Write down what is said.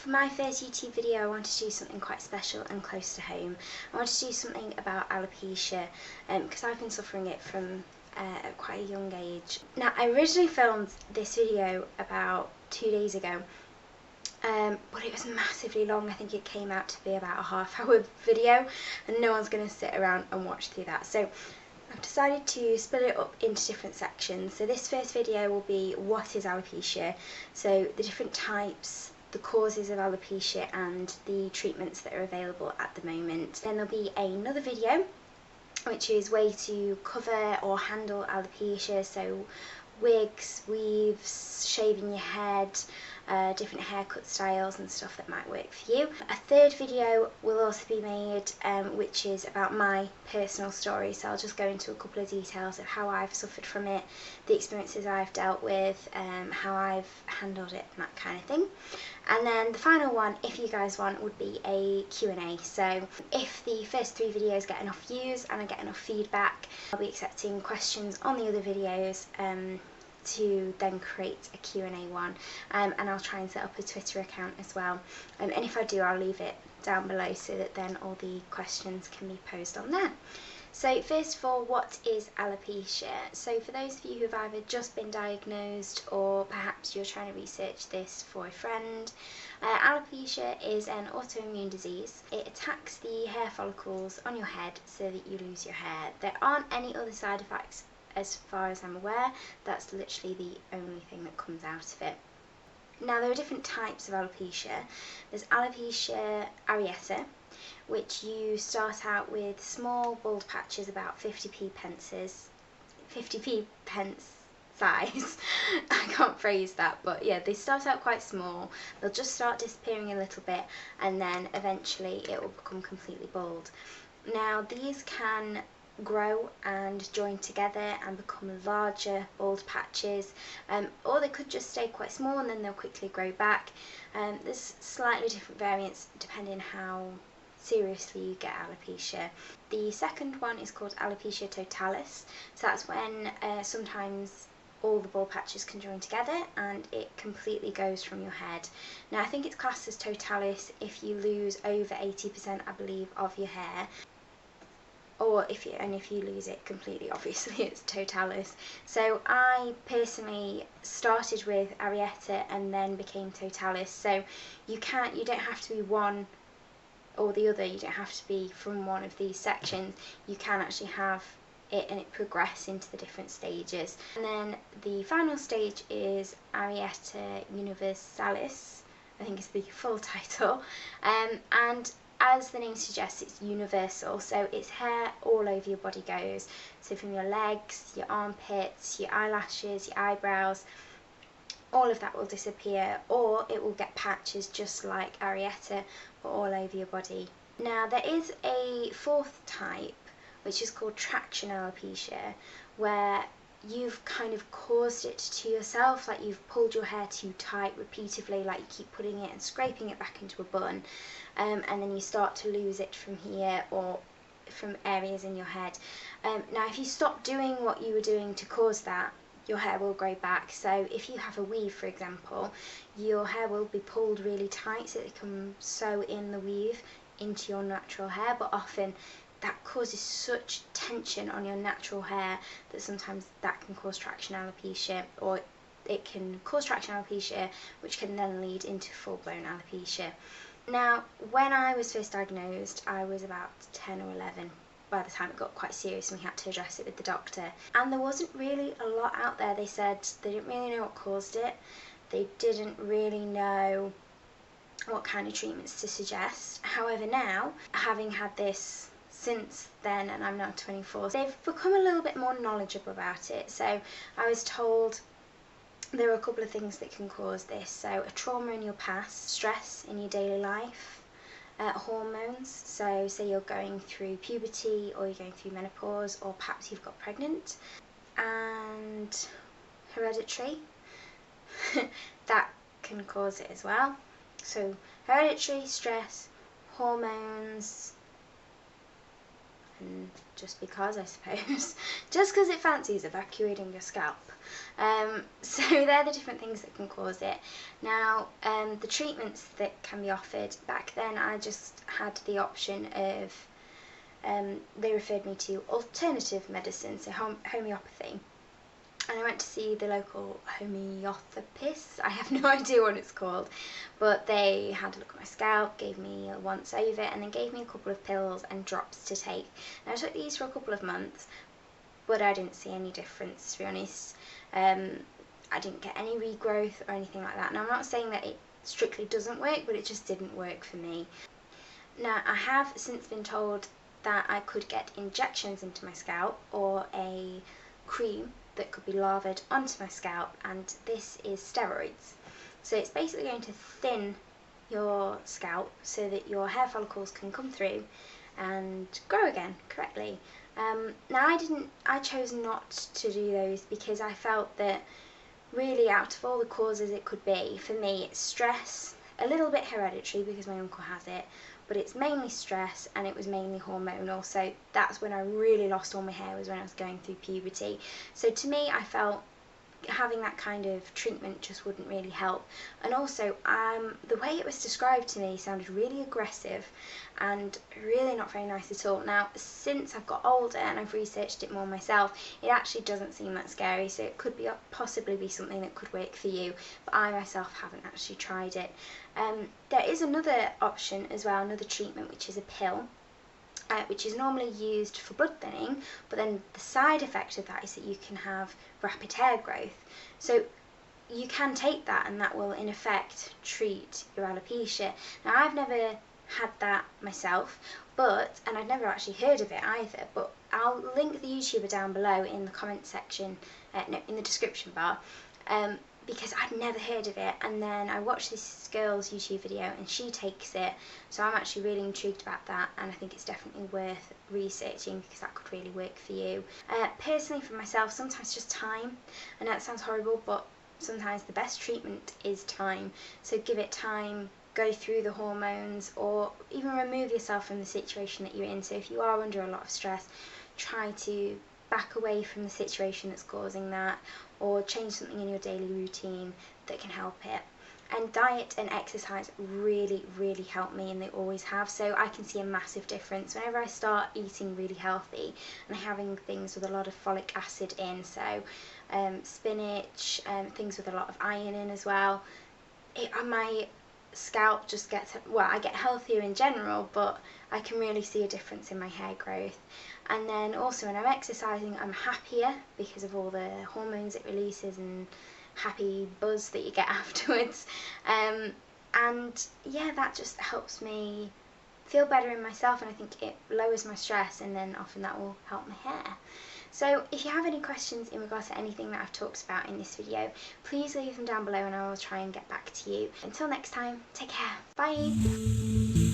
For my first YouTube video, I wanted to do something quite special and close to home. I wanted to do something about alopecia because I've been suffering it from at quite a young age. Now, I originally filmed this video about 2 days ago, but it was massively long. I think it came out to be about a half-hour video, and no one's going to sit around and watch through that. So I've decided to split it up into different sections. So this first video will be what is alopecia, so the different types, the causes of alopecia and the treatments that are available at the moment. Then there'll be another video which is way to cover or handle alopecia, so wigs, weaves, shaving your head, different haircut styles and stuff that might work for you. A third video will also be made which is about my personal story, so I'll just go into a couple of details of how I've suffered from it, the experiences I've dealt with, how I've handled it and that kind of thing. And then the final one, if you guys want, would be a Q&A. So if the first 3 videos get enough views and I get enough feedback, I'll be accepting questions on the other videos to then create a Q&A one, and I'll try and set up a Twitter account as well, and if I do, I'll leave it down below so that then all the questions can be posed on there. So first of all, what is alopecia? So for those of you who've either just been diagnosed or perhaps you're trying to research this for a friend, alopecia is an autoimmune disease. It attacks the hair follicles on your head so that you lose your hair. There aren't any other side effects as far as I'm aware. That's literally the only thing that comes out of it. Now, there are different types of alopecia. There's alopecia areata, which you start out with small bald patches about 50p pence size. I can't phrase that, but yeah, they start out quite small. They'll just start disappearing a little bit, and then eventually it will become completely bald. Now, these can grow and join together and become larger bald patches, or they could just stay quite small and then they'll quickly grow back. There's slightly different variants depending how seriously you get alopecia. The second one is called alopecia totalis, so that's when sometimes all the bald patches can join together and it completely goes from your head. Now, I think it's classed as totalis if you lose over 80%, I believe, of your hair, or if you lose it completely, obviously it's totalis. So I personally started with areata and then became totalis. So you don't have to be one or the other. You don't have to be from one of these sections. You can actually have it and it progress into the different stages. And then the final stage is areata universalis, I think is the full title, and as the name suggests, it's universal, so it's hair all over your body goes. So from your legs, your armpits, your eyelashes, your eyebrows, all of that will disappear, or it will get patches just like areata, but all over your body. Now, there is a fourth type, which is called traction alopecia, where you've kind of caused it to yourself, like you've pulled your hair too tight repeatedly, like you keep putting it and scraping it back into a bun, and then you start to lose it from here or from areas in your head. Now, if you stop doing what you were doing to cause that, your hair will grow back. So if you have a weave, for example, your hair will be pulled really tight so that it can sew in the weave into your natural hair, but often that causes such tension on your natural hair that sometimes that can cause traction alopecia, or it can cause traction alopecia, which can then lead into full-blown alopecia. Now, when I was first diagnosed, I was about 10 or 11 by the time it got quite serious and we had to address it with the doctor. And there wasn't really a lot out there. They said they didn't really know what caused it. They didn't really know what kind of treatments to suggest. However, now, having had this since then, and I'm now 24, they've become a little bit more knowledgeable about it. So I was told there are a couple of things that can cause this. So a trauma in your past, stress in your daily life, hormones, so say you're going through puberty or you're going through menopause, or perhaps you've got pregnant, and hereditary, that can cause it as well. So hereditary, stress, hormones, and just because, I suppose, just because it fancies evacuating your scalp. So they're the different things that can cause it. Now, the treatments that can be offered, back then I just had the option of, they referred me to alternative medicine, so homeopathy. And I went to see the local homeopathist. I have no idea what it's called, but they had a look at my scalp, gave me a once over, and then gave me a couple of pills and drops to take. Now I took these for a couple of months, but I didn't see any difference, to be honest. I didn't get any regrowth or anything like that. Now I'm not saying that it strictly doesn't work, but it just didn't work for me. Now I have since been told that I could get injections into my scalp or a cream that could be lathered onto my scalp, and this is steroids. So it's basically going to thin your scalp so that your hair follicles can come through and grow again correctly. Now I chose not to do those because I felt that really out of all the causes it could be, for me it's stress, a little bit hereditary because my uncle has it, but it's mainly stress and it was mainly hormonal. So that's when I really lost all my hair, was when I was going through puberty. So to me, I felt having that kind of treatment just wouldn't really help. And also, the way it was described to me sounded really aggressive and really not very nice at all. Now, since I've got older and I've researched it more myself, it actually doesn't seem that scary, so it could be possibly be something that could work for you, but I myself haven't actually tried it. There is another option as well, another treatment, which is a pill, which is normally used for blood thinning, but then the side effect of that is that you can have rapid hair growth. So you can take that and that will in effect treat your alopecia. Now I've never had that myself, and I've never actually heard of it either, but I'll link the YouTuber down below in the comment section, no, in the description bar, because I'd never heard of it, and then I watched this girl's YouTube video and she takes it, so I'm actually really intrigued about that, and I think it's definitely worth researching because that could really work for you. Personally for myself, sometimes just time. I know that sounds horrible, but sometimes the best treatment is time, so give it time, go through the hormones, or even remove yourself from the situation that you're in. So if you are under a lot of stress, try to back away from the situation that's causing that, or change something in your daily routine that can help it. And diet and exercise really, really help me, and they always have. So I can see a massive difference whenever I start eating really healthy and having things with a lot of folic acid in, so spinach, things with a lot of iron in as well. My scalp just gets, well, I get healthier in general, but I can really see a difference in my hair growth. And then also when I'm exercising, I'm happier because of all the hormones it releases and happy buzz that you get afterwards. And yeah, that just helps me feel better in myself, and I think it lowers my stress, and then often that will help my hair. So if you have any questions in regards to anything that I've talked about in this video, please leave them down below and I will try and get back to you. Until next time, take care. Bye.